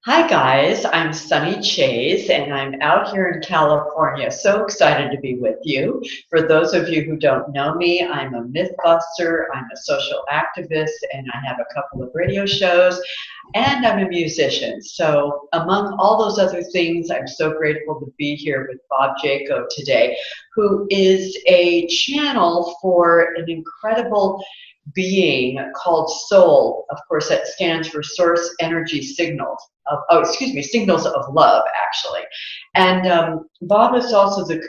Hi guys, I'm Sunny Chayes and I'm out here in California. So excited to be with you. For those of you who don't know me, I'm a mythbuster, I'm a social activist, and I have a couple of radio shows, and I'm a musician. So among all those other things, I'm so grateful to be here with Bob Jayco today, who is a channel for an incredible being called soul. Of course, that stands for source energy signals of, signals of love, actually. And Bob is also the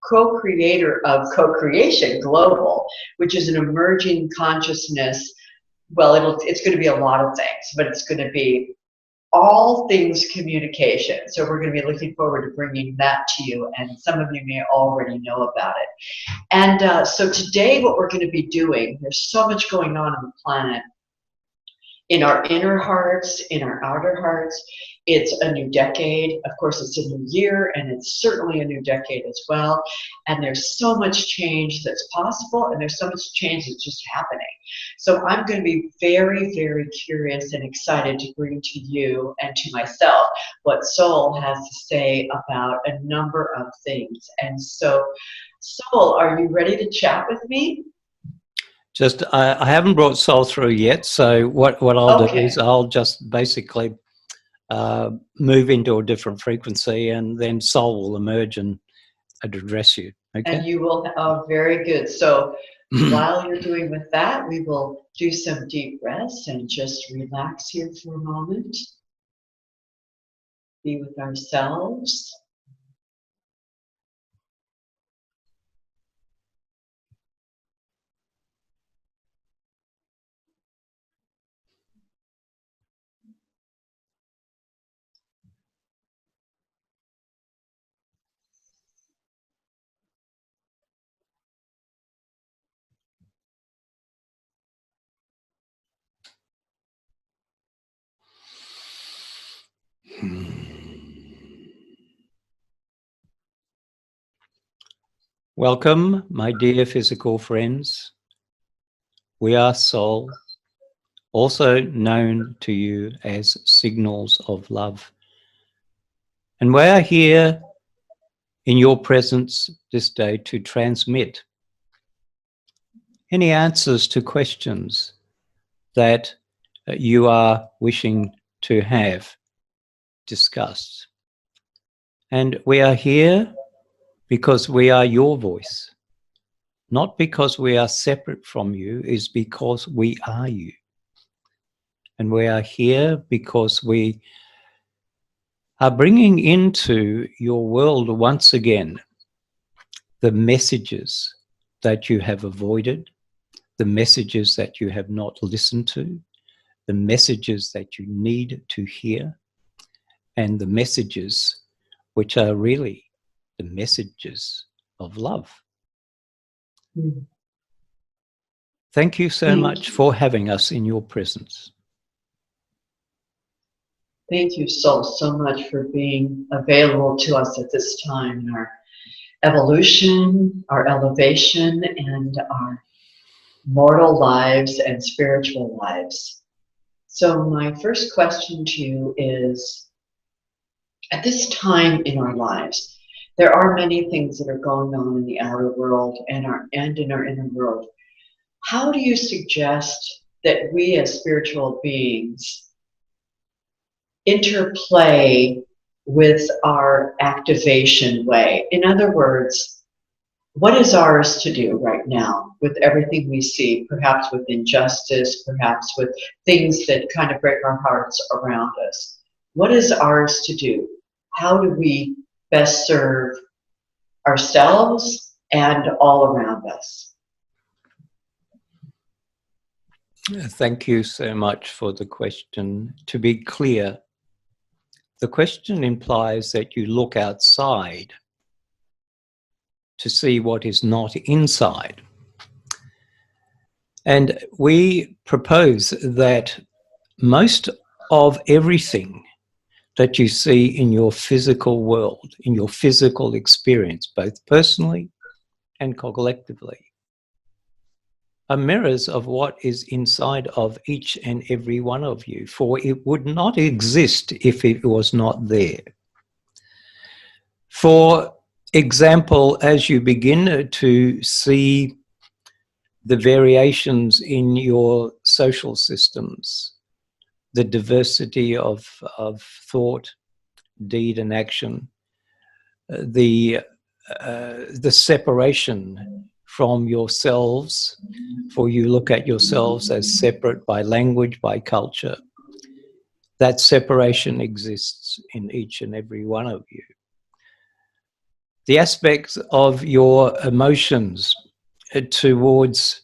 co-creator of Co-Creation Global, which is an emerging consciousness. Well, it's going to be a lot of things, but it's going to be all things communication. So we're going to be looking forward to bringing that to you, and some of you may already know about it. And so today what we're going to be doing, there's so much going on the planet, in our inner hearts, in our outer hearts. It's a new decade. Of course, it's a new year, and it's certainly a new decade as well. And there's so much change that's possible, and there's so much change that's just happening. So I'm going to be very, very curious and excited to bring to you and to myself what Soul has to say about a number of things. And so, Soul, are you ready to chat with me? Just, I haven't brought Soul through yet, so what I'll do is I'll just basically move into a different frequency, and then Soul will emerge and address you. Okay. And you will, oh, very good. So while you're doing with that, we will do some deep breaths and just relax here for a moment. Be with ourselves. Welcome, my dear physical friends. We are Soul, also known to you as signals of love. And we are here in your presence this day to transmit any answers to questions that you are wishing to have discussed. And we are here because we are your voice, not because we are separate from you, is because we are you. And we are here because we are bringing into your world once again the messages that you have avoided, the messages that you have not listened to, the messages that you need to hear, and the messages which are really the messages of love. Thank you so much for having us in your presence. Thank you so much for being available to us at this time in our evolution, our elevation, and our mortal lives and spiritual lives. So my first question to you is, at this time in our lives, there are many things that are going on in the outer world and in our inner world. How do you suggest that we as spiritual beings interplay with our activation way? In other words, what is ours to do right now with everything we see, perhaps with injustice, perhaps with things that kind of break our hearts around us? What is ours to do? How do we best serve ourselves and all around us? Thank you so much for the question. To be clear, the question implies that you look outside to see what is not inside. And we propose that most of everything that you see in your physical world, in your physical experience, both personally and collectively, are mirrors of what is inside of each and every one of you, for it would not exist if it was not there. For example, as you begin to see the variations in your social systems, the diversity of thought, deed, and action, the separation from yourselves, for you look at yourselves as separate by language, by culture. That separation exists in each and every one of you. The aspects of your emotions towards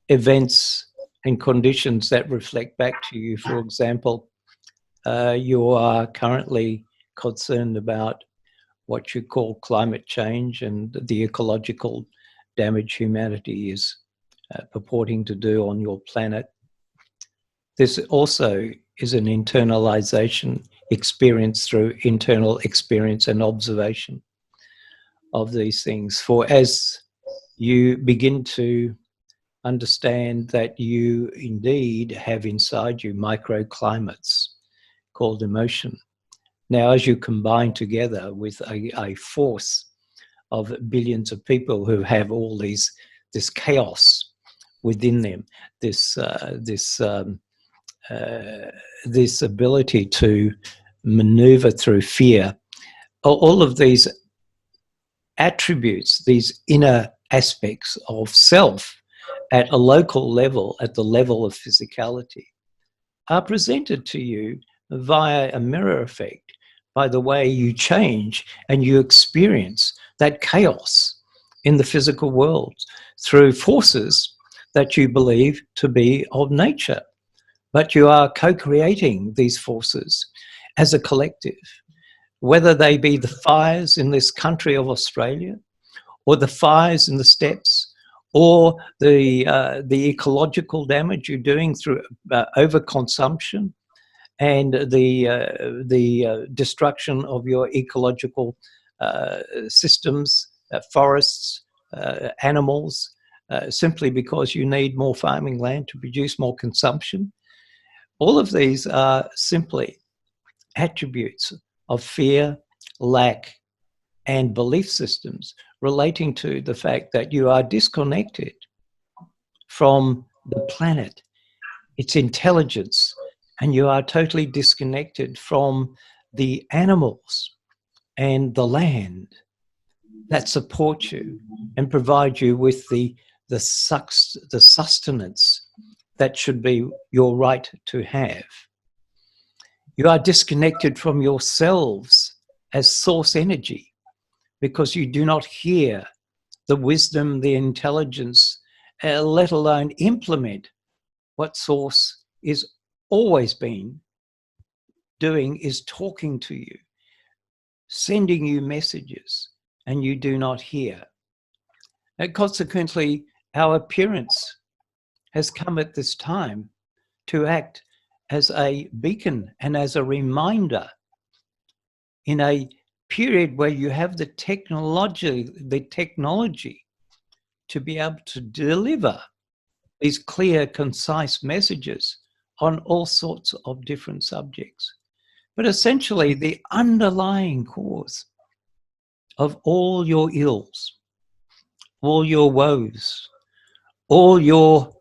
events and conditions that reflect back to you. For example, you are currently concerned about what you call climate change and the ecological damage humanity is purporting to do on your planet. This also is an internalization experience through internal experience and observation of these things. For as you begin to understand that you indeed have inside you microclimates called emotion. Now, as you combine together with a force of billions of people who have all this chaos within them, this ability to maneuver through fear, all of these attributes, these inner aspects of self at a local level, at the level of physicality, are presented to you via a mirror effect by the way you change and you experience that chaos in the physical world through forces that you believe to be of nature. But you are co-creating these forces as a collective, whether they be the fires in this country of Australia, or the fires in the steppes, or the ecological damage you're doing through overconsumption and the destruction of your ecological systems, forests, animals, simply because you need more farming land to produce more consumption. All of these are simply attributes of fear, lack, and belief systems relating to the fact that you are disconnected from the planet, its intelligence, and you are totally disconnected from the animals and the land that support you and provide you with the sustenance that should be your right to have. You are disconnected from yourselves as source energy because you do not hear the wisdom, the intelligence, let alone implement what source is always been doing, is talking to you, sending you messages, and you do not hear. And consequently, our appearance has come at this time to act as a beacon and as a reminder in a period where you have the technology to be able to deliver these clear, concise messages on all sorts of different subjects. But essentially, the underlying cause of all your ills, all your woes, all your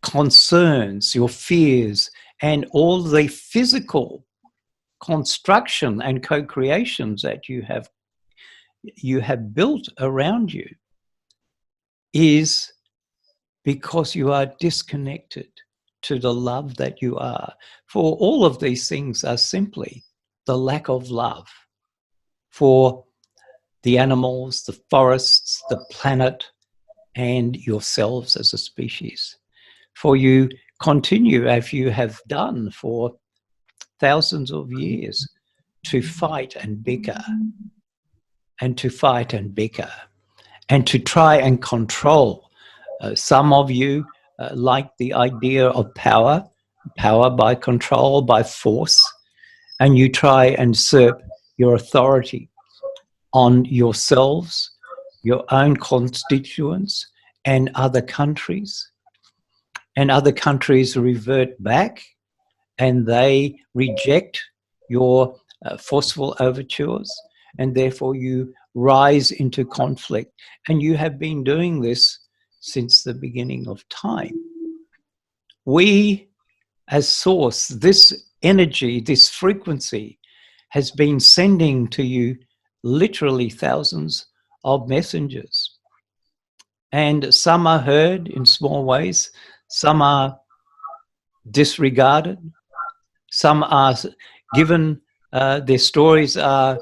concerns, your fears, and all the physical construction and co-creations that you have built around you is because you are disconnected to the love that you are. For all of these things are simply the lack of love for the animals, the forests, the planet, and yourselves as a species. For you continue, as you have done for thousands of years, to fight and bicker, and to fight and bicker, and to try and control. Some of you like the idea of power by control, by force, and you try and usurp your authority on yourselves, your own constituents, and other countries. and other countries revert back and they reject your forceful overtures, and therefore you rise into conflict. And you have been doing this since the beginning of time. We, as source, this energy, this frequency, has been sending to you literally thousands of messengers. And some are heard in small ways, some are disregarded, some are given, their stories are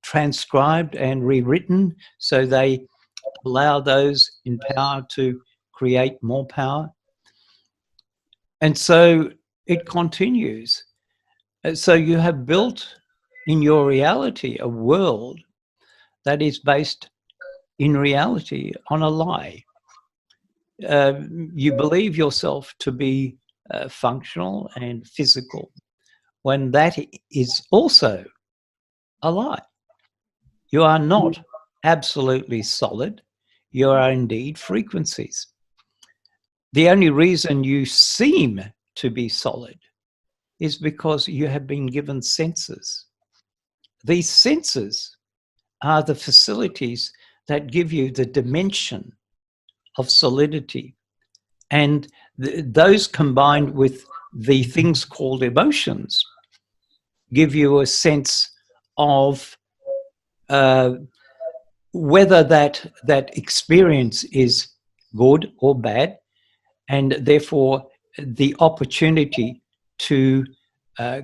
transcribed and rewritten, so they allow those in power to create more power. And so it continues. So you have built in your reality a world that is based in reality on a lie. You believe yourself to be functional and physical, when that is also a lie. You are not absolutely solid. You are indeed frequencies. The only reason you seem to be solid is because you have been given senses. These senses are the facilities that give you the dimension of solidity. And those combined with the things called emotions give you a sense of whether that experience is good or bad, and therefore the opportunity to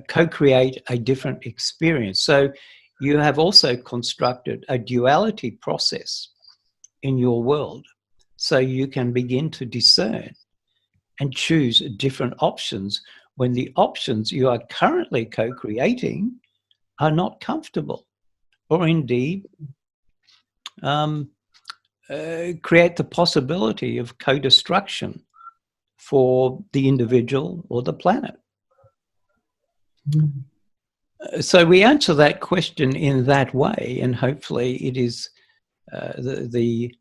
co-create a different experience. So you have also constructed a duality process in your world, so you can begin to discern and choose different options when the options you are currently co-creating are not comfortable, or indeed create the possibility of co-destruction for the individual or the planet. So we answer that question in that way, and hopefully it is the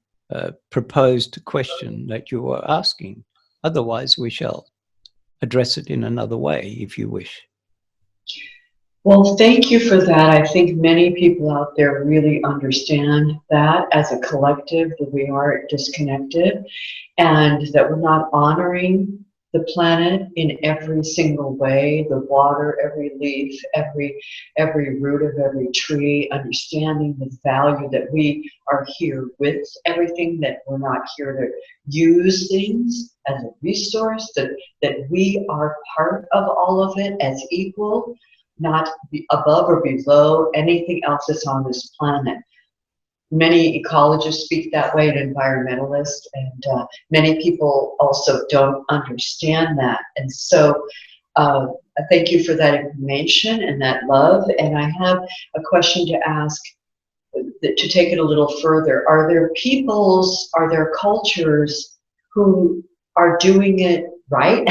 proposed question that you are asking. Otherwise, we shall address it in another way, if you wish. Well, thank you for that. I think many people out there really understand that as a collective, that we are disconnected and that we're not honoring the planet in every single way, the water, every leaf, every root of every tree, understanding the value that we are here with everything, that we're not here to use things as a resource, that we are part of all of it as equal, not above or below anything else that's on this planet. Many ecologists speak that way, and environmentalists, and many people also don't understand that. And so thank you for that information and that love. And I have a question to ask, to take it a little further. Are there peoples, are there cultures who are doing it right,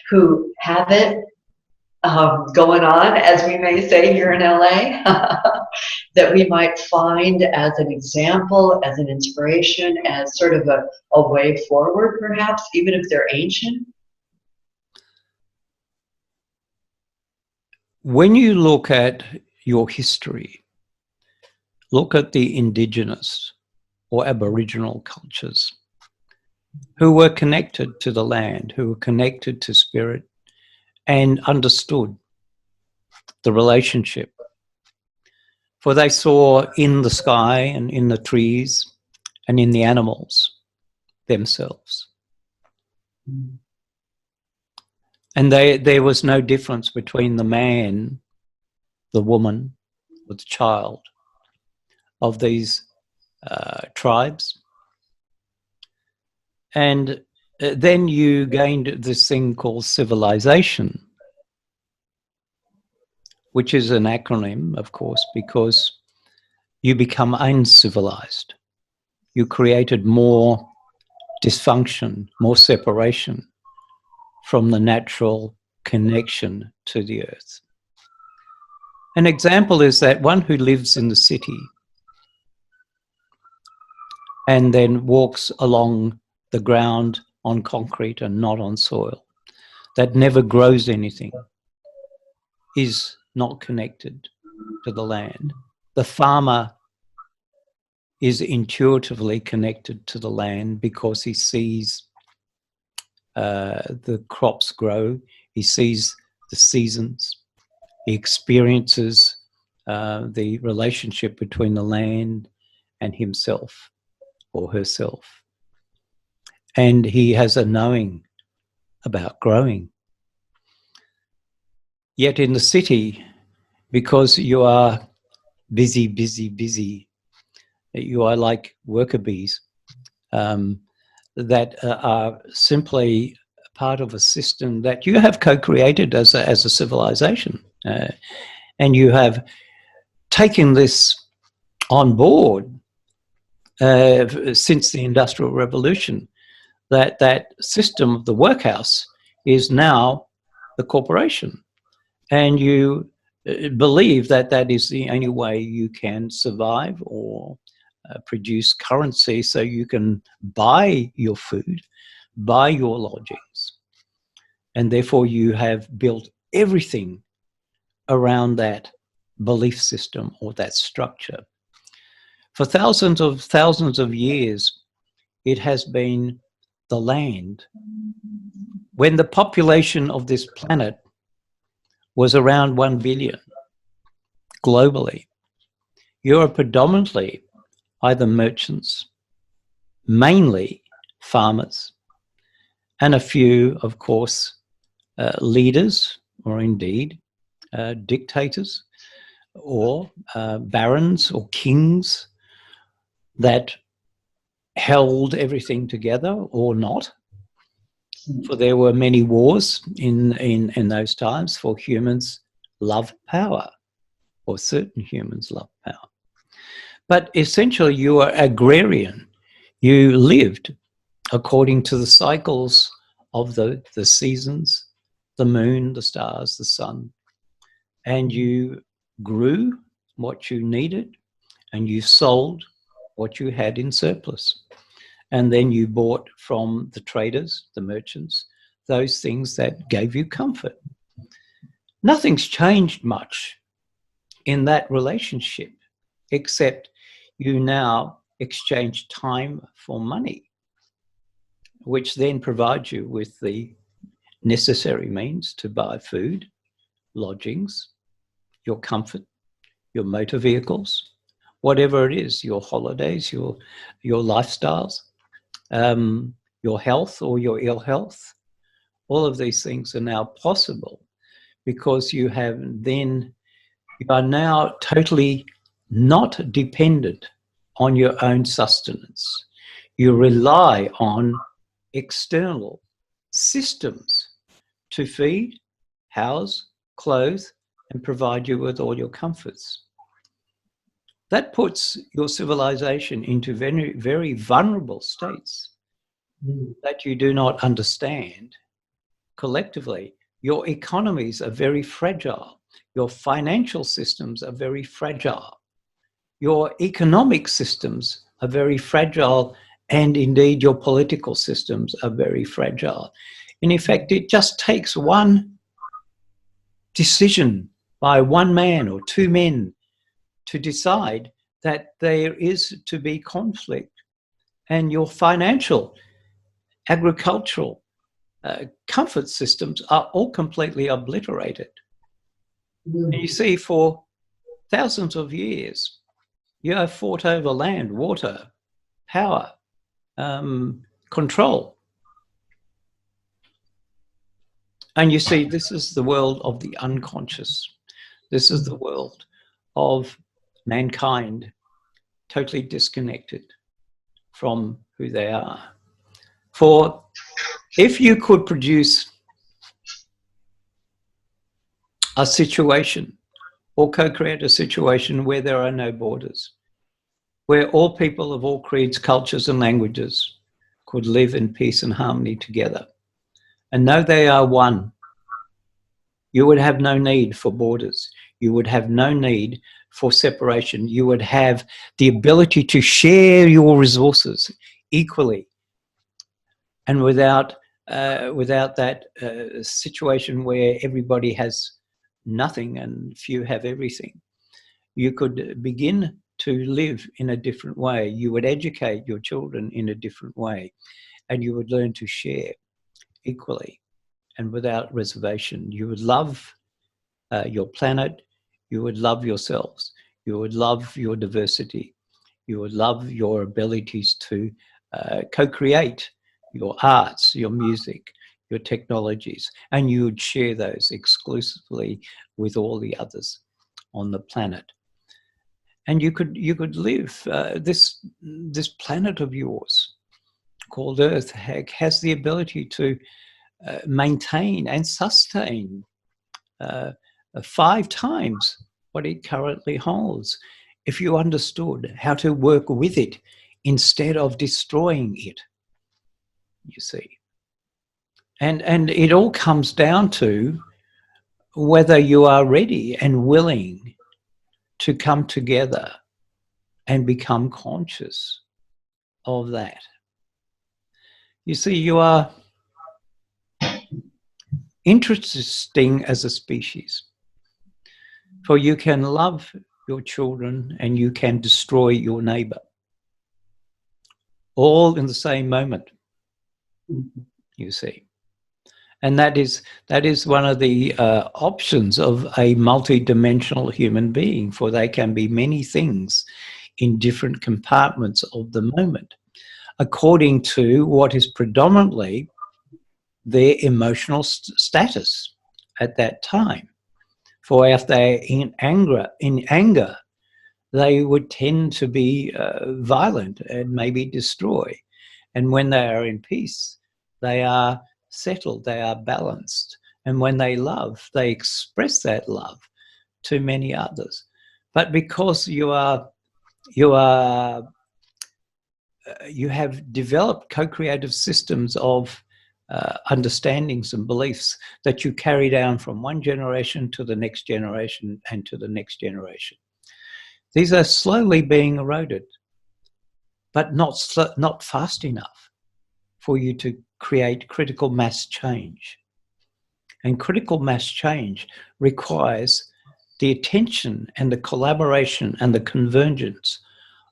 who have it going on, as we may say here in LA, that we might find as an example, as an inspiration, as sort of a way forward, perhaps, even if they're ancient? When you look at your history, look at the indigenous or aboriginal cultures who were connected to the land, who were connected to spirit, and understood the relationship. For they saw in the sky and in the trees and in the animals themselves. And there was no difference between the man, the woman, or the child of these tribes. And then you gained this thing called civilization, which is an acronym, of course, because you become uncivilized. You created more dysfunction, more separation from the natural connection to the earth. An example is that one who lives in the city and then walks along the ground on concrete and not on soil, that never grows anything, is not connected to the land. The farmer is intuitively connected to the land because he sees the crops grow, he sees the seasons, he experiences the relationship between the land and himself or herself. And he has a knowing about growing. Yet in the city, because you are busy, busy, busy, you are like worker bees that are simply part of a system that you have co-created as a civilization. And you have taken this on board since the Industrial Revolution, that system of the workhouse is now the corporation. And you believe that that is the only way you can survive or produce currency so you can buy your food, buy your lodgings. And therefore you have built everything around that belief system or that structure. For thousands of years, it has been the land. When the population of this planet was around 1 billion globally, you are predominantly either merchants, mainly farmers, and a few, of course, leaders, or indeed dictators, or barons or kings that held everything together or not. For there were many wars in those times, for humans love power, or certain humans love power. But essentially you are agrarian. You lived according to the cycles of the seasons, the moon, the stars, the sun. And you grew what you needed and you sold what you had in surplus. And then you bought from the traders, the merchants, those things that gave you comfort. Nothing's changed much in that relationship, except you now exchange time for money, which then provides you with the necessary means to buy food, lodgings, your comfort, your motor vehicles, whatever it is, your holidays, your lifestyles, your health or your ill health. All of these things are now possible because you are now totally not dependent on your own sustenance. You rely on external systems to feed, house, clothe, and provide you with all your comforts. That puts your civilization into very, very vulnerable states that you do not understand collectively. Your economies are very fragile. Your financial systems are very fragile. Your economic systems are very fragile, and indeed your political systems are very fragile. And in fact, it just takes one decision by one man or two men to decide that there is to be conflict, and your financial, agricultural, comfort systems are all completely obliterated. And you see, for thousands of years, you have fought over land, water, power, control. And you see, this is the world of the unconscious. This is the world of mankind totally disconnected from who they are. For if you could produce a situation or co-create a situation where there are no borders, where all people of all creeds, cultures and languages could live in peace and harmony together and know they are one, you would have no need for borders. You would have no need for separation. You would have the ability to share your resources equally And without that situation where everybody has nothing and few have everything, you could begin to live in a different way. You would educate your children in a different way, and you would learn to share equally and without reservation. You would love your planet. You would love yourselves. You would love your diversity. You would love your abilities to co-create your arts, your music, your technologies, and you would share those exclusively with all the others on the planet. And you could live this planet of yours called Earth has the ability to maintain and sustain 5 times what it currently holds, if you understood how to work with it instead of destroying it, you see. And it all comes down to whether you are ready and willing to come together and become conscious of that. You see, you are interesting as a species, for you can love your children and you can destroy your neighbor, all in the same moment, you see. And that is one of the options of a multi-dimensional human being, for they can be many things in different compartments of the moment, according to what is predominantly their emotional status at that time. For if they're in anger, they would tend to be violent and maybe destroy. And when they are in peace, they are settled, they are balanced. And when they love, they express that love to many others. But because you have developed co-creative systems of understandings and beliefs that you carry down from one generation to the next generation and to the next generation. These are slowly being eroded, but not fast enough for you to create critical mass change. And critical mass change requires the attention and the collaboration and the convergence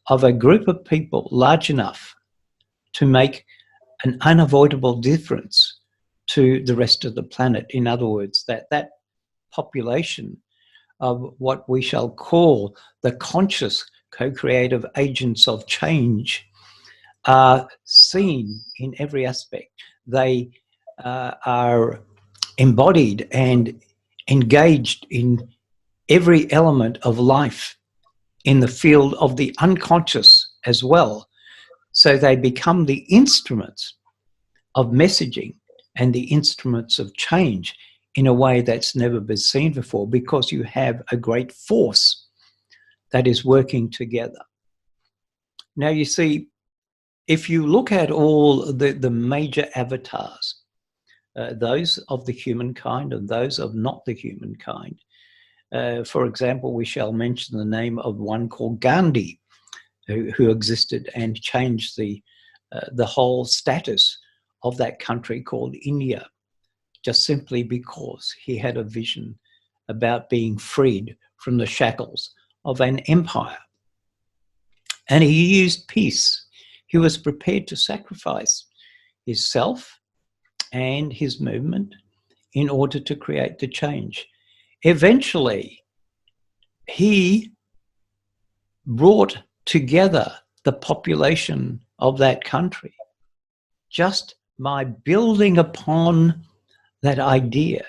of a group of people large enough to make an unavoidable difference to the rest of the planet. In other words, that population of what we shall call the conscious co-creative agents of change are seen in every aspect. They are embodied and engaged in every element of life in the field of the unconscious as well. So they become the instruments of messaging and the instruments of change in a way that's never been seen before, because you have a great force that is working together. Now, you see, if you look at all the major avatars, those of the humankind and those of not the humankind, for example, we shall mention the name of one called Gandhi, who existed and changed the whole status of that country called India, just simply because he had a vision about being freed from the shackles of an empire. And he used peace. He was prepared to sacrifice his self and his movement in order to create the change. Eventually, he brought together the population of that country just by building upon that idea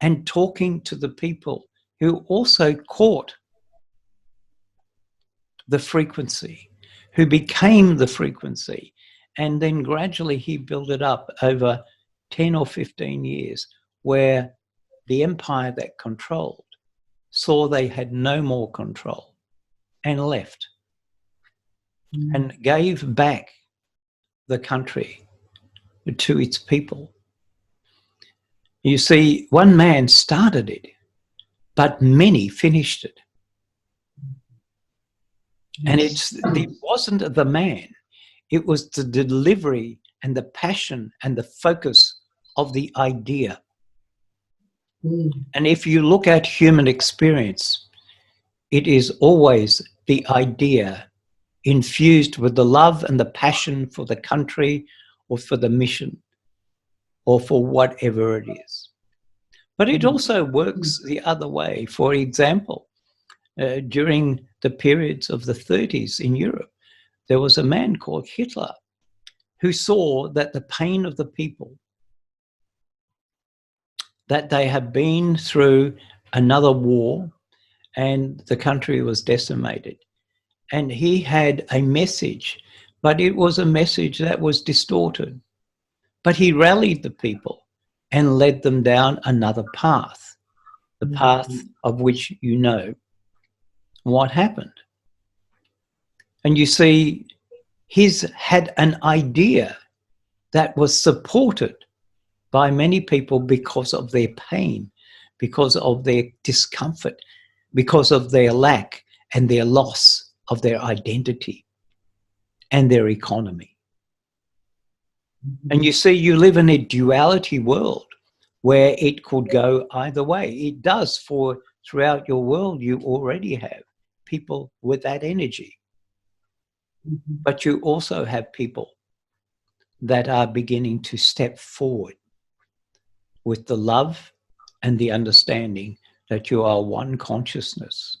and talking to the people who also caught the frequency, who became the frequency. And then gradually he built it up over 10 or 15 years, where the empire that controlled saw they had no more control and left and gave back the country to its people. You see, one man started it, but many finished it. And it wasn't the man, it was the delivery and the passion and the focus of the idea. And if you look at human experience, it is always the idea infused with the love and the passion for the country or for the mission or for whatever it is. But it also works the other way. For example, during the periods of the 30s in Europe, there was a man called Hitler who saw that the pain of the people, that they had been through another war and the country was decimated. And he had a message, but it was a message that was distorted. But he rallied the people and led them down another path, the path of which you know what happened. And you see, he's had an idea that was supported by many people because of their pain, because of their discomfort, because of their lack and their loss of their identity and their economy. And you see, you live in a duality world where it could go either way. It does, for throughout your world, you already have people with that energy. But you also have people that are beginning to step forward with the love and the understanding that you are one consciousness.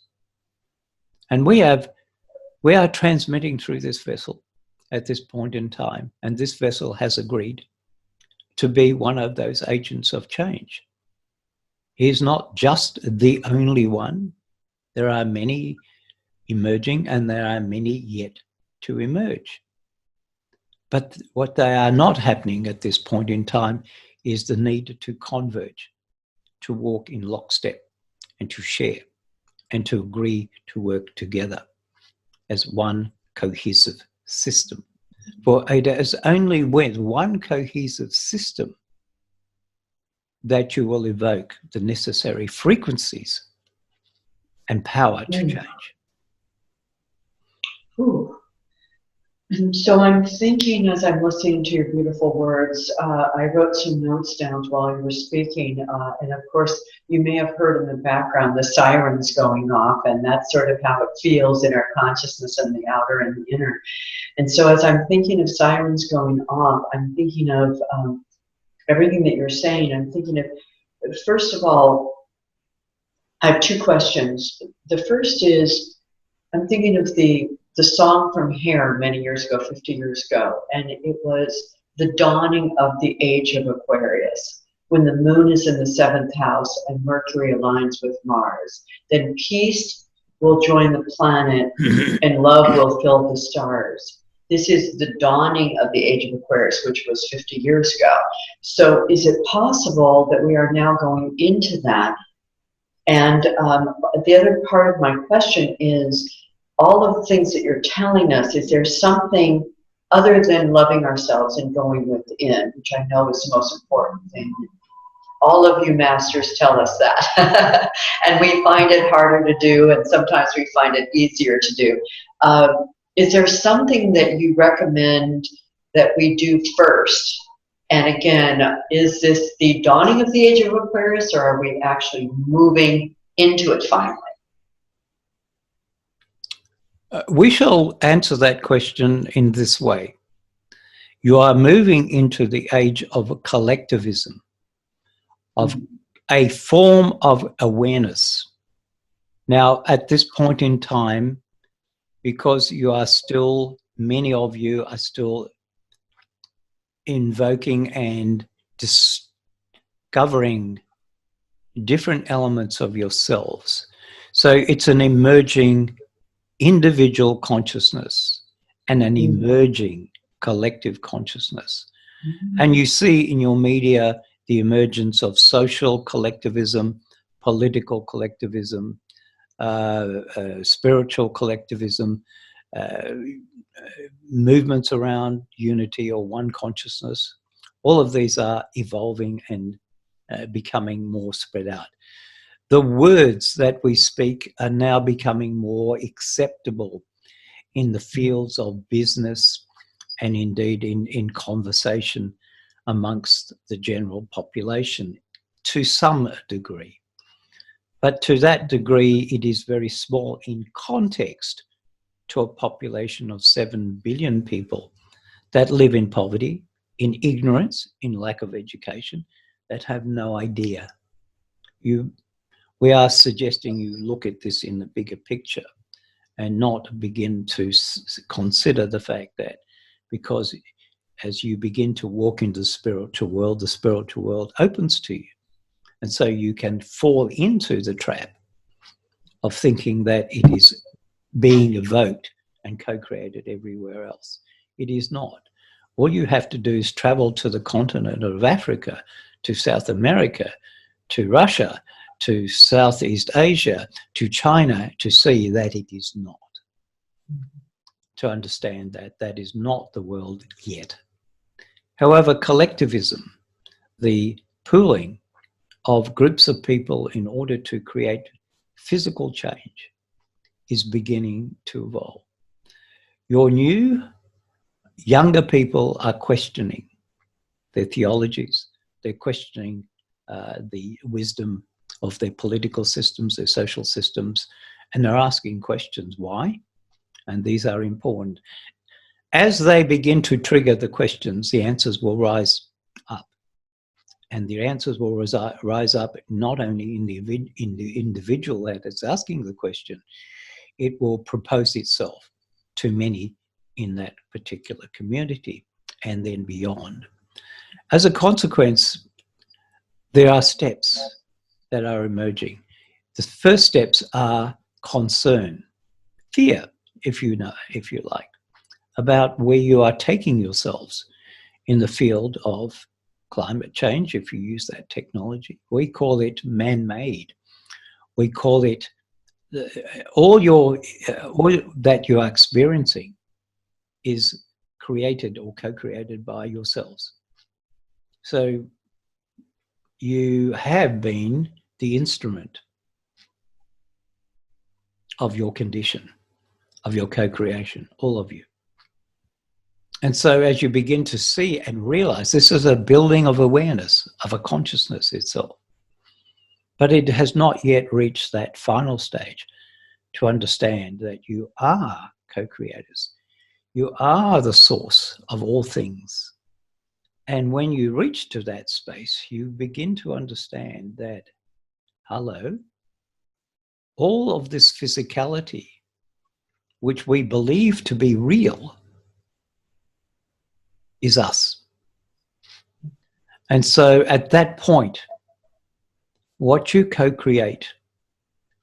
And we are transmitting through this vessel at this point in time, and this vessel has agreed to be one of those agents of change. He is not just the only one. There are many emerging and there are many yet to emerge. But what they are not happening at this point in time is the need to converge, to walk in lockstep and to share and to agree to work together as one cohesive system. For it is only with one cohesive system that you will evoke the necessary frequencies and power to change. Ooh. And so I'm thinking, as I'm listening to your beautiful words, I wrote some notes down while you were speaking, and of course you may have heard in the background the sirens going off, and that's sort of how it feels in our consciousness and the outer and the inner. And so as I'm thinking of sirens going off, I'm thinking of everything that you're saying. I'm thinking of, first of all, I have two questions. The first is, I'm thinking of the song from Hair many years ago, 50 years ago, and it was the dawning of the age of Aquarius. When the moon is in the 7th house and Mercury aligns with Mars, then peace will join the planet and love will fill the stars. This is the dawning of the age of Aquarius, which was 50 years ago. So is it possible that we are now going into that? And the other part of my question is, all of the things that you're telling us, is there something other than loving ourselves and going within, which I know is the most important thing? All of you masters tell us that. And we find it harder to do, and sometimes we find it easier to do. Is there something that you recommend that we do first? And again, is this the dawning of the age of Aquarius, or are we actually moving into it finally? We shall answer that question in this way. You are moving into the age of collectivism, of a form of awareness. Now, at this point in time, because you are still, many of you are still invoking and discovering different elements of yourselves. So it's an emerging individual consciousness and an emerging collective consciousness. And you see in your media the emergence of social collectivism, political collectivism, spiritual collectivism, movements around unity or one consciousness. All of these are evolving and becoming more spread out. The words that we speak are now becoming more acceptable in the fields of business, and indeed in conversation amongst the general population to some degree. But to that degree, it is very small in context to a population of 7 billion people that live in poverty, in ignorance, in lack of education, that have no idea. We are suggesting you look at this in the bigger picture and not begin to consider the fact that because as you begin to walk into the spiritual world opens to you. And so you can fall into the trap of thinking that it is being evoked and co-created everywhere else. It is not. All you have to do is travel to the continent of Africa, to South America, to Russia, to Southeast Asia, to China, to see that it is not. To understand that that is not the world yet. However, collectivism, the pooling of groups of people in order to create physical change, is beginning to evolve. Your new, younger people are questioning their theologies, they're questioning the wisdom of their political systems, their social systems, and they're asking questions. Why? And these are important. As they begin to trigger the questions, the answers will rise up. And the answers will rise up not only in the individual that is asking the question, it will propose itself to many in that particular community and then beyond. As a consequence, there are steps that are emerging. The first steps are concern, fear, if you like, about where you are taking yourselves in the field of climate change, if you use that technology. We call it man-made. We call it all that you are experiencing is created or co-created by yourselves. So you have been the instrument of your condition, of your co-creation, all of you. And so as you begin to see and realize, this is a building of awareness, of a consciousness itself. But it has not yet reached that final stage to understand that you are co-creators. You are the source of all things. And when you reach to that space, you begin to understand that, hello, all of this physicality, which we believe to be real, is us. And so at that point, what you co-create,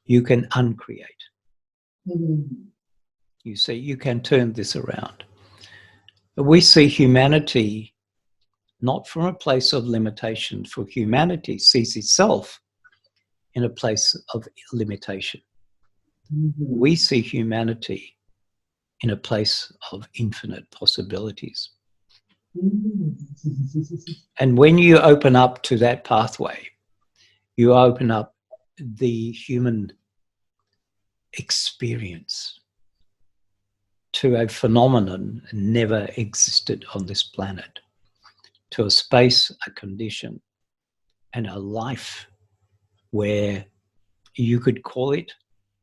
you can uncreate. Mm-hmm. You see, you can turn this around. We see humanity not from a place of limitation, for humanity sees itself in a place of limitation. Mm-hmm. We see humanity in a place of infinite possibilities. Mm-hmm. And when you open up to that pathway, you open up the human experience to a phenomenon never existed on this planet, to a space, a condition, and a life where you could call it,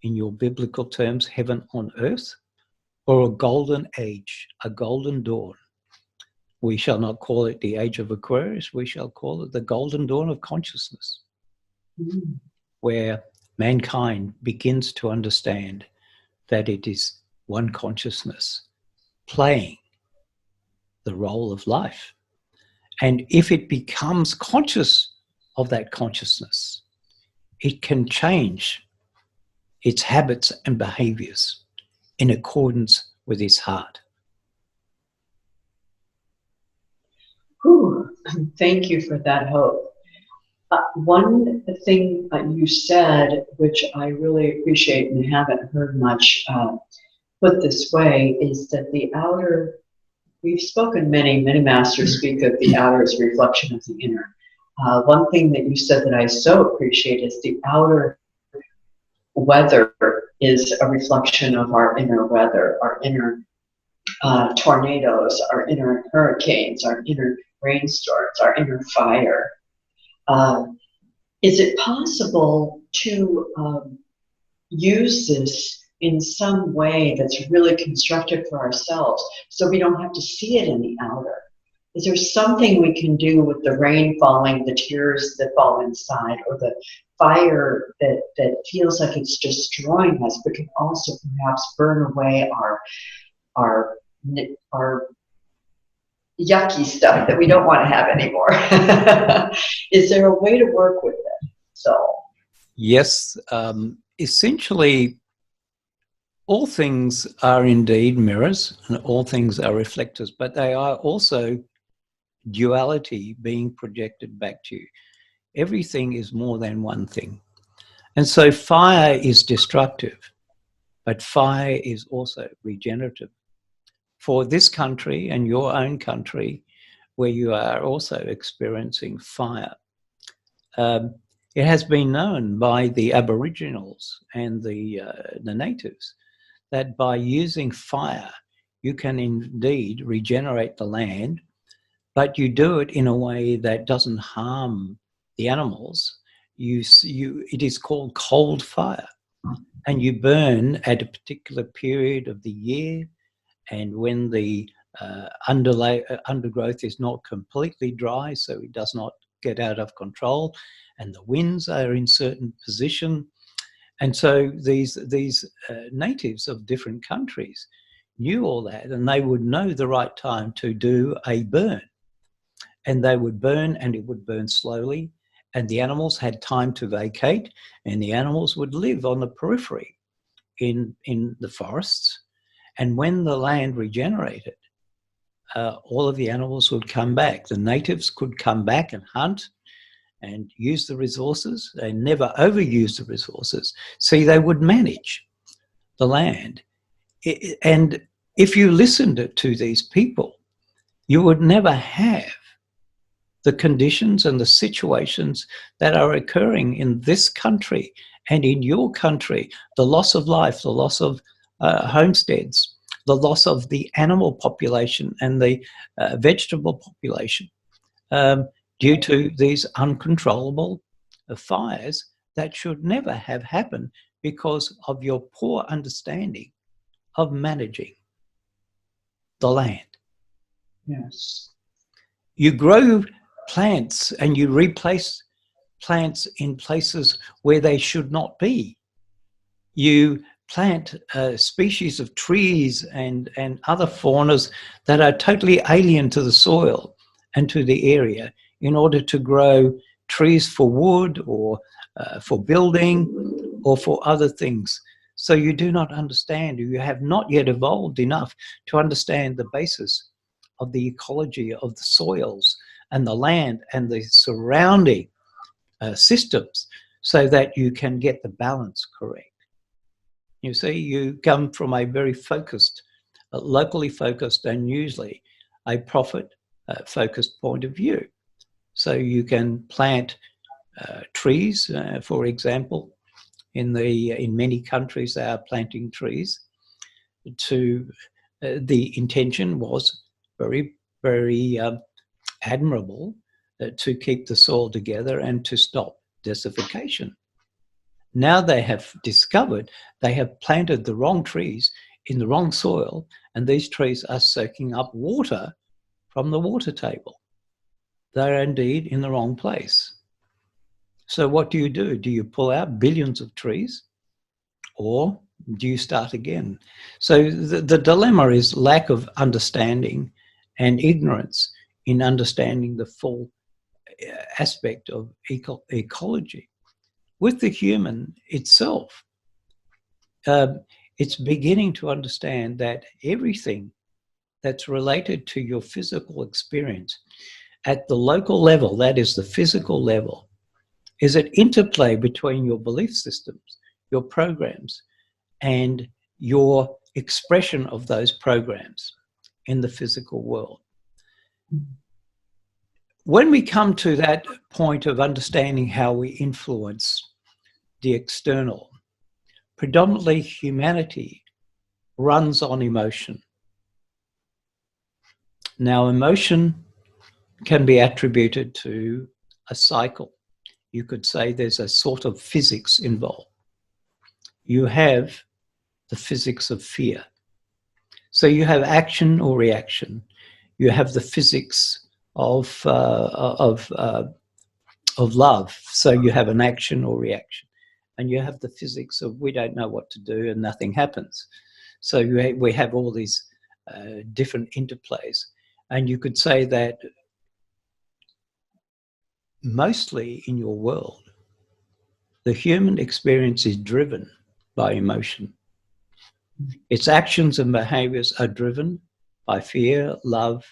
in your biblical terms, heaven on earth, or a golden age, a golden dawn. We shall not call it the age of Aquarius, we shall call it the golden dawn of consciousness, where mankind begins to understand that it is one consciousness playing the role of life. And if it becomes conscious of that consciousness, it can change its habits and behaviors in accordance with its heart. Whew. Thank you for that hope. One thing you said, which I really appreciate and haven't heard much put this way, is that the outer, we've spoken, many masters speak of the outer as a reflection of the inner. One thing that you said that I so appreciate is the outer weather is a reflection of our inner weather, our inner tornadoes, our inner hurricanes, our inner rainstorms, our inner fire. Is it possible to use this in some way that's really constructive for ourselves so we don't have to see it in the outer? Is there something we can do with the rain falling, the tears that fall inside, or the fire that feels like it's destroying us, but can also perhaps burn away our our yucky stuff that we don't want to have anymore? Is there a way to work with it? So Yes, essentially, all things are indeed mirrors and all things are reflectors, but they are also duality being projected back to you. Everything is more than one thing. And so fire is destructive, but fire is also regenerative. For this country and your own country, where you are also experiencing fire, it has been known by the Aboriginals and the natives that by using fire, you can indeed regenerate the land, but you do it in a way that doesn't harm the animals. It is called cold fire, and you burn at a particular period of the year, and when the undergrowth is not completely dry, so it does not get out of control, and the winds are in certain position. And so these natives of different countries knew all that, and they would know the right time to do a burn. And they would burn, and it would burn slowly, and the animals had time to vacate, and the animals would live on the periphery in the forests. And when the land regenerated, all of the animals would come back. The natives could come back and hunt and use the resources. They never overused the resources. See, they would manage the land. And if you listened to these people, you would never have the conditions and the situations that are occurring in this country and in your country, the loss of life, the loss of homesteads, the loss of the animal population and the vegetable population due to these uncontrollable fires that should never have happened because of your poor understanding of managing the land. yes. You grow plants and you replace plants in places where they should not be. You plant species of trees and other faunas that are totally alien to the soil and to the area in order to grow trees for wood or for building or for other things. So you do not understand, or you have not yet evolved enough to understand the basis of the ecology of the soils and the land and the surrounding systems so that you can get the balance correct. You see, you come from a very focused, locally focused and usually a profit focused point of view. So you can plant trees, for example, in many countries they are planting trees the intention was very, very admirable to keep the soil together and to stop desertification. Now they have discovered they have planted the wrong trees in the wrong soil, and these trees are soaking up water from the water table. They're indeed in the wrong place. So what do? Do you pull out billions of trees, or do you start again? So the dilemma is lack of understanding and ignorance in understanding the full aspect of ecology. With the human itself, it's beginning to understand that everything that's related to your physical experience at the local level, that is the physical level, is an interplay between your belief systems, your programs, and your expression of those programs in the physical world. When we come to that point of understanding how we influence the external, predominantly humanity runs on emotion. Now, emotion can be attributed to a cycle. You could say there's a sort of physics involved. You have the physics of fear. So you have action or reaction. You have the physics of love. So you have an action or reaction. And you have the physics of we don't know what to do and nothing happens. So we have all these different interplays. And you could say that mostly in your world, the human experience is driven by emotion. Its actions and behaviors are driven by fear, love,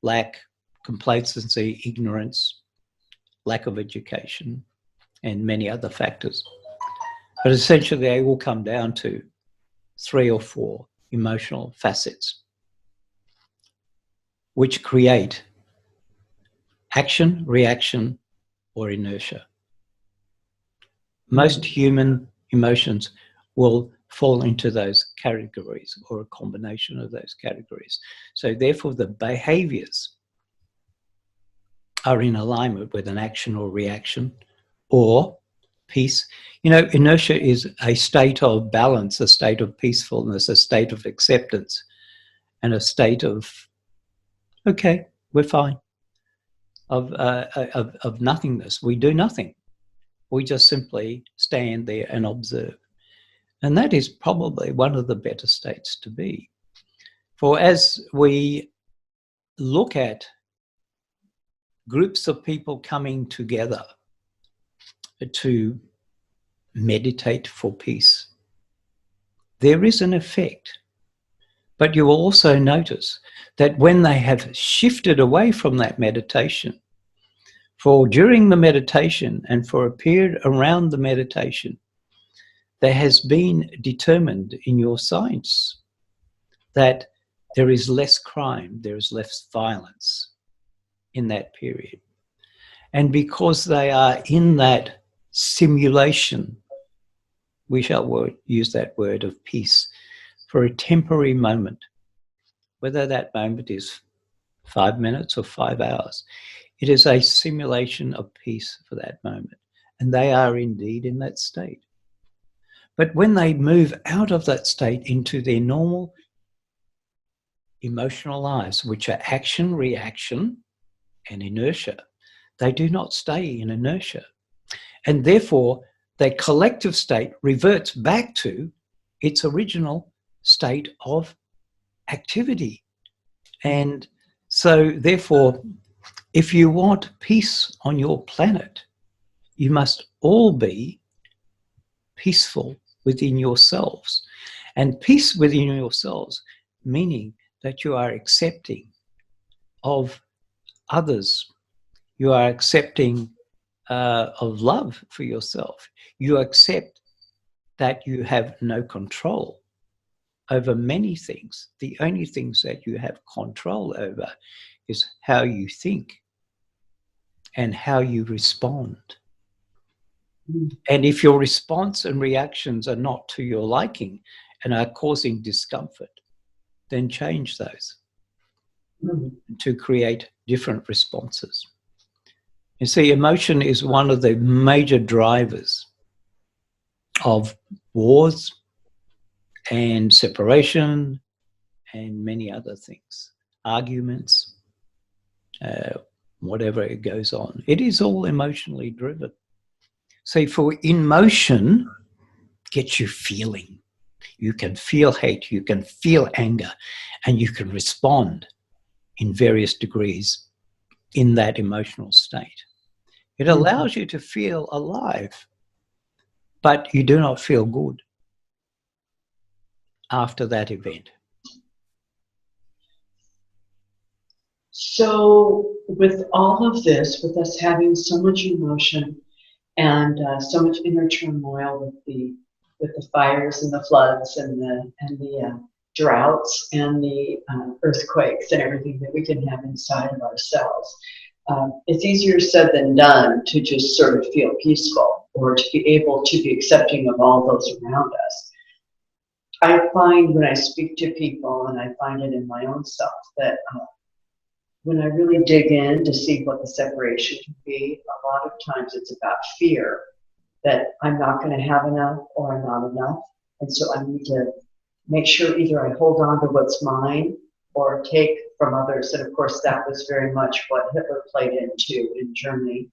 lack, complacency, ignorance, lack of education, and many other factors. But essentially, they all come down to 3 or 4 emotional facets, which create action, reaction, or inertia. Most human emotions will fall into those categories or a combination of those categories. So therefore, the behaviors are in alignment with an action or reaction or peace. You know, inertia is a state of balance, a state of peacefulness, a state of acceptance, and a state of, okay, we're fine, of nothingness. We do nothing. We just simply stand there and observe. And that is probably one of the better states to be. For as we look at groups of people coming together to meditate for peace, there is an effect. But you will also notice that when they have shifted away from that meditation, for during the meditation and for a period around the meditation, there has been determined in your science that there is less crime, there is less violence in that period. And because they are in that simulation, we shall use that word of peace, for a temporary moment, whether that moment is 5 minutes or 5 hours, it is a simulation of peace for that moment. And they are indeed in that state. But when they move out of that state into their normal emotional lives, which are action, reaction, and inertia, they do not stay in inertia. And therefore, their collective state reverts back to its original state of activity. And so, therefore, if you want peace on your planet, you must all be peaceful within yourselves. And peace within yourselves, meaning that you are accepting of others. You are accepting of love for yourself. You accept that you have no control over many things. The only things that you have control over is how you think and how you respond. And if your response and reactions are not to your liking and are causing discomfort, then change those to create different responses. You see, emotion is one of the major drivers of wars and separation and many other things, arguments, whatever it goes on. It is all emotionally driven. So for emotion gets you feeling. You can feel hate, you can feel anger, and you can respond in various degrees in that emotional state. It allows you to feel alive, but you do not feel good after that event. So with all of this, with us having so much emotion and so much inner turmoil with the fires and the floods and the droughts and the earthquakes and everything that we can have inside of ourselves, it's easier said than done to just sort of feel peaceful or to be able to be accepting of all those around us. I find when I speak to people, and I find it in my own self, that when I really dig in to see what the separation can be, a lot of times it's about fear that I'm not going to have enough or I'm not enough. And so I need to make sure either I hold on to what's mine or take from others. And of course, that was very much what Hitler played into in Germany.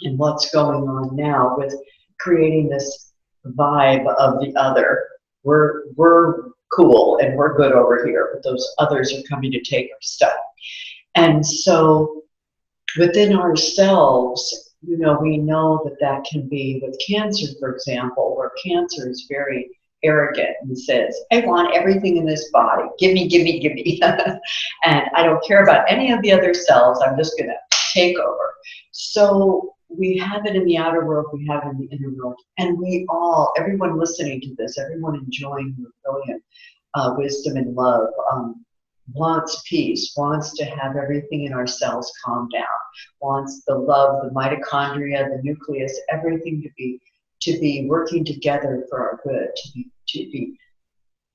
And what's going on now with creating this vibe of the other. We're cool and we're good over here, but those others are coming to take our stuff. And so within ourselves, you know, we know that that can be with cancer, for example, where cancer is very arrogant and says, I want everything in this body. Give me, give me, give me. And I don't care about any of the other cells. I'm just going to take over. So we have it in the outer world, we have it in the inner world. And we all, everyone listening to this, everyone enjoying your brilliant wisdom and love, wants peace, wants to have everything in our cells calm down, wants the love, the mitochondria, the nucleus, everything to be working together for our good, to be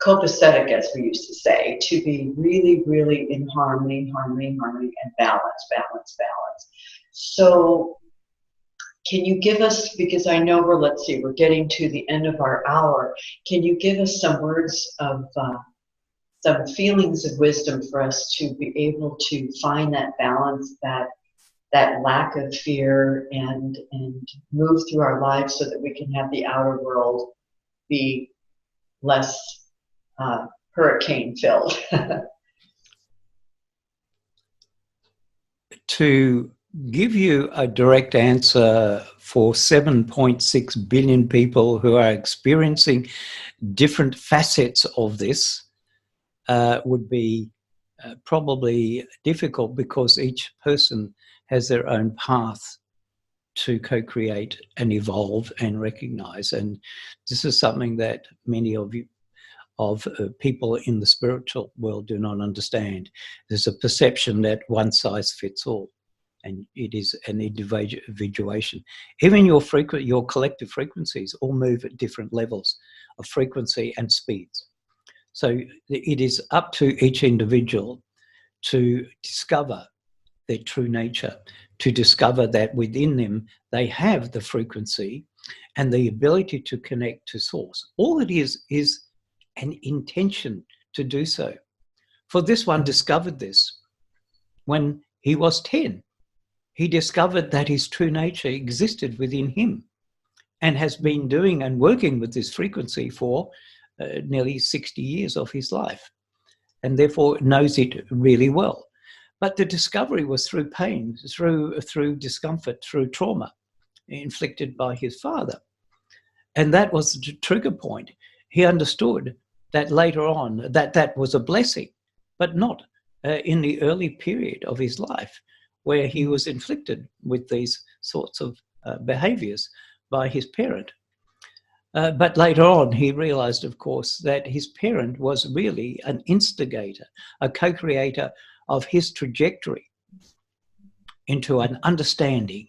copacetic, as we used to say, to be really, really in harmony, harmony, harmony, and balance, balance, balance. So can you give us, because I know we're getting to the end of our hour, can you give us some words of some feelings of wisdom for us to be able to find that balance, that lack of fear, and move through our lives so that we can have the outer world be less hurricane filled? To give you a direct answer for 7.6 billion people who are experiencing different facets of this would be probably difficult, because each person has their own path to co-create and evolve and recognize. And this is something that many of you people in the spiritual world do not understand. There's a perception that one size fits all, and it is an individuation. Even your collective frequencies all move at different levels of frequency and speeds. So it is up to each individual to discover their true nature, to discover that within them they have the frequency and the ability to connect to source. All it is an intention to do so. For this one discovered this when he was 10. He discovered that his true nature existed within him and has been doing and working with this frequency for nearly 60 years of his life, and therefore knows it really well. But the discovery was through pain, through discomfort, through trauma inflicted by his father. And that was the trigger point. He understood that later on that was a blessing, but not in the early period of his life, where he was inflicted with these sorts of behaviors by his parent. But later on, he realized, of course, that his parent was really an instigator, a co-creator of his trajectory into an understanding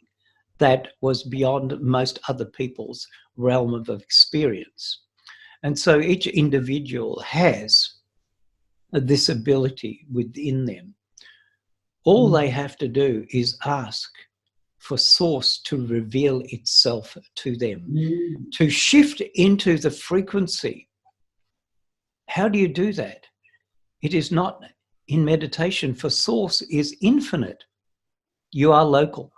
that was beyond most other people's realm of experience. And so each individual has this ability within them. All they have to do is ask for source to reveal itself to them, to shift into the frequency. How do you do that? It is not in meditation, for source is infinite. You are local.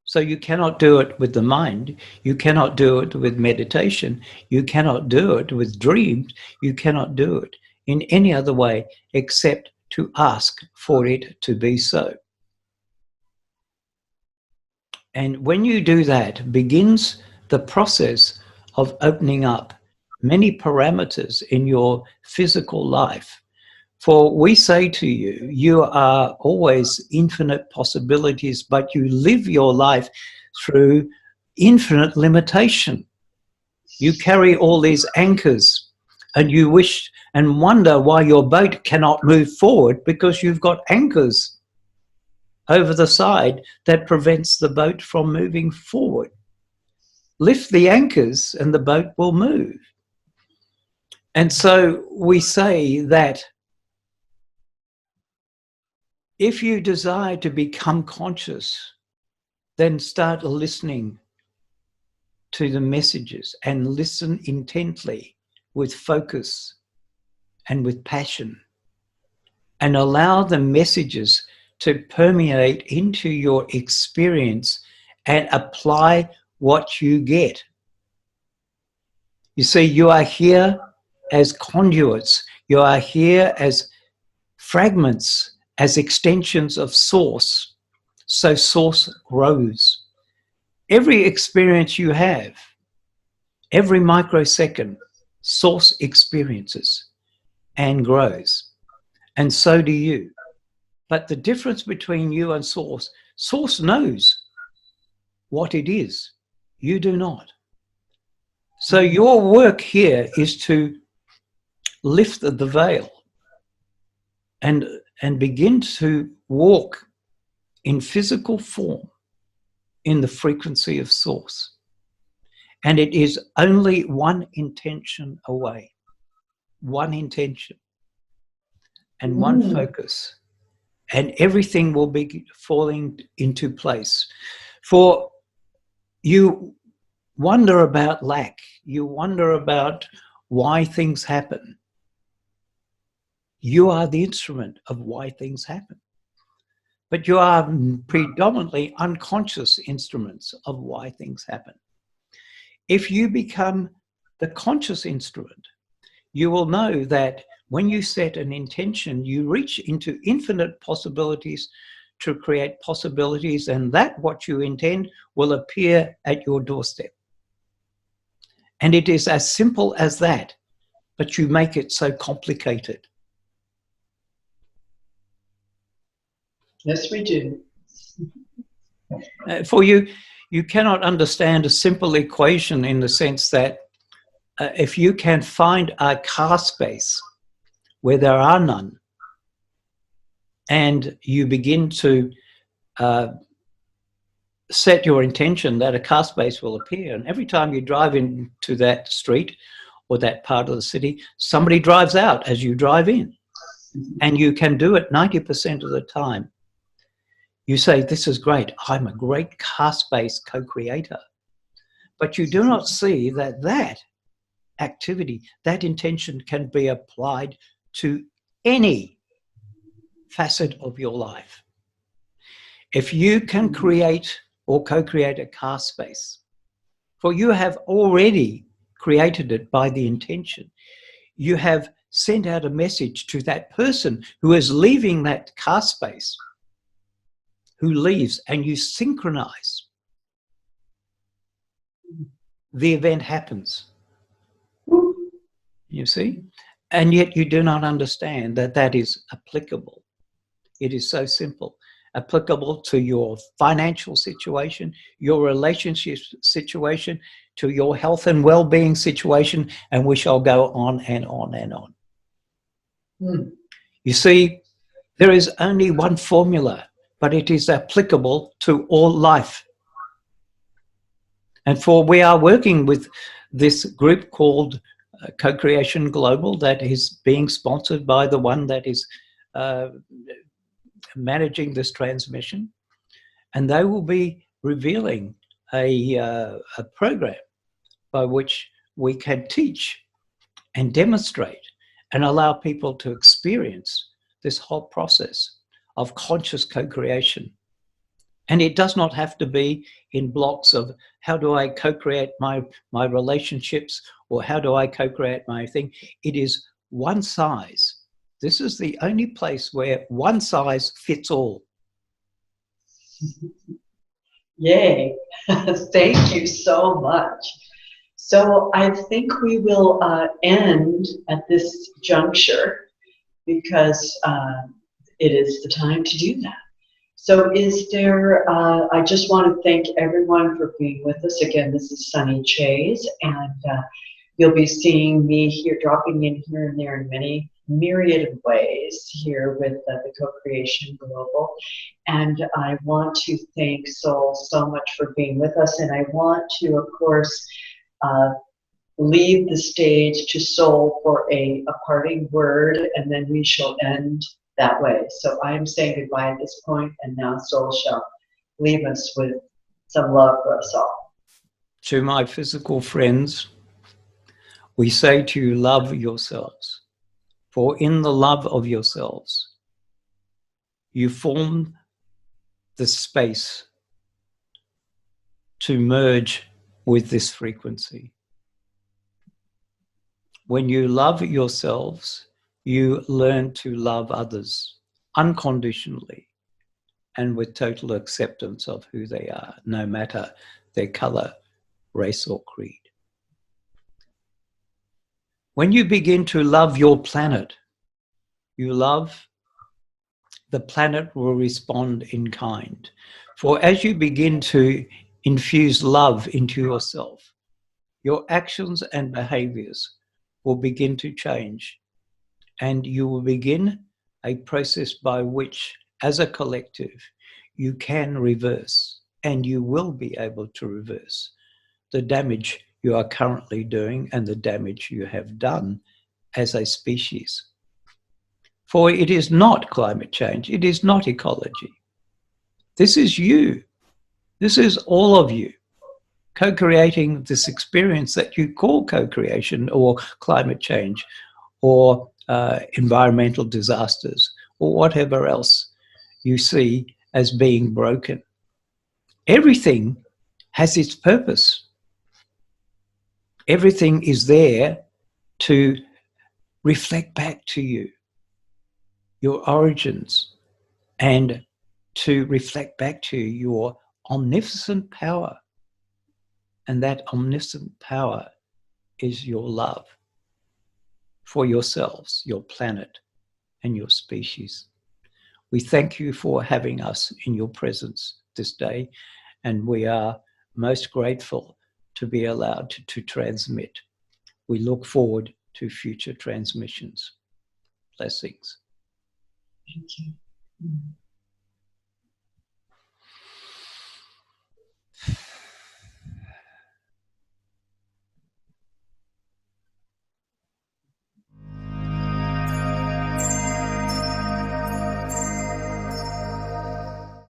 So you cannot do it with the mind. You cannot do it with meditation. You cannot do it with dreams. You cannot do it in any other way except to ask for it to be so. And when you do that, begins the process of opening up many parameters in your physical life. For we say to you, you are always infinite possibilities, but you live your life through infinite limitation. You carry all these anchors, and you wish and wonder why your boat cannot move forward, because you've got anchors over the side that prevents the boat from moving forward. Lift the anchors and the boat will move. And so we say that if you desire to become conscious, then start listening to the messages and listen intently with focus and with passion, and allow the messages to permeate into your experience and apply what you get. You see, you are here as conduits. You are here as fragments, as extensions of source. So source grows. Every experience you have, every microsecond, source experiences and grows. And so do you. But the difference between you and source, source knows what it is. You do not. So your work here is to lift the veil and begin to walk in physical form in the frequency of source. And it is only one intention away, one intention and one focus, and everything will be falling into place. For you wonder about lack, you wonder about why things happen. You are the instrument of why things happen. But you are predominantly unconscious instruments of why things happen. If you become the conscious instrument, you will know that when you set an intention, you reach into infinite possibilities to create possibilities, and that what you intend will appear at your doorstep. And it is as simple as that, but you make it so complicated. Yes, we do. For you, you cannot understand a simple equation in the sense that if you can find a car space where there are none, and you begin to set your intention that a car space will appear, and every time you drive into that street or that part of the city, somebody drives out as you drive in, and you can do it 90% of the time. You say, this is great, I'm a great car space co-creator. But you do not see that that activity, that intention can be applied to any facet of your life. If you can create or co-create a car space, for you have already created it by the intention, you have sent out a message to that person who is leaving that car space, who leaves, and you synchronize. The event happens. You see? And yet you do not understand that that is applicable. It is so simple. Applicable to your financial situation, your relationship situation, to your health and well-being situation, and we shall go on and on and on. You see, there is only one formula, but it is applicable to all life. And for we are working with this group called Co-Creation Global that is being sponsored by the one that is managing this transmission, and they will be revealing a program by which we can teach and demonstrate and allow people to experience this whole process of conscious co-creation. And it does not have to be in blocks of how do I co-create my relationships, or how do I co-create my thing. It is one size. This is the only place where one size fits all. Yay. Thank you so much. So I think we will end at this juncture because it is the time to do that. So is there, I just want to thank everyone for being with us. Again, this is Sunny Chayes, and you'll be seeing me here, dropping in here and there in many myriad of ways here with the Co-Creation Global. And I want to thank Soul so much for being with us, and I want to, of course, leave the stage to Soul for a parting word, and then we shall end that way. So I am saying goodbye at this point, and now Soul shall leave us with some love for us all. To my physical friends, we say to you, love yourselves. For in the love of yourselves, you form the space to merge with this frequency. When you love yourselves, you learn to love others unconditionally and with total acceptance of who they are, no matter their color, race, or creed. When you begin to love your planet, you love, the planet will respond in kind. For as you begin to infuse love into yourself, your actions and behaviors will begin to change, and you will begin a process by which, as a collective, you can reverse, and you will be able to reverse the damage you are currently doing and the damage you have done as a species. For it is not climate change, it is not ecology. This is you. This is all of you co-creating this experience that you call co-creation or climate change or environmental disasters or whatever else you see as being broken. Everything has its purpose. Everything is there to reflect back to you your origins and to reflect back to you your omnipotent power. And that omniscient power is your love for yourselves, your planet, and your species. We thank you for having us in your presence this day, and we are most grateful to be allowed to transmit. We look forward to future transmissions. Blessings. Thank you.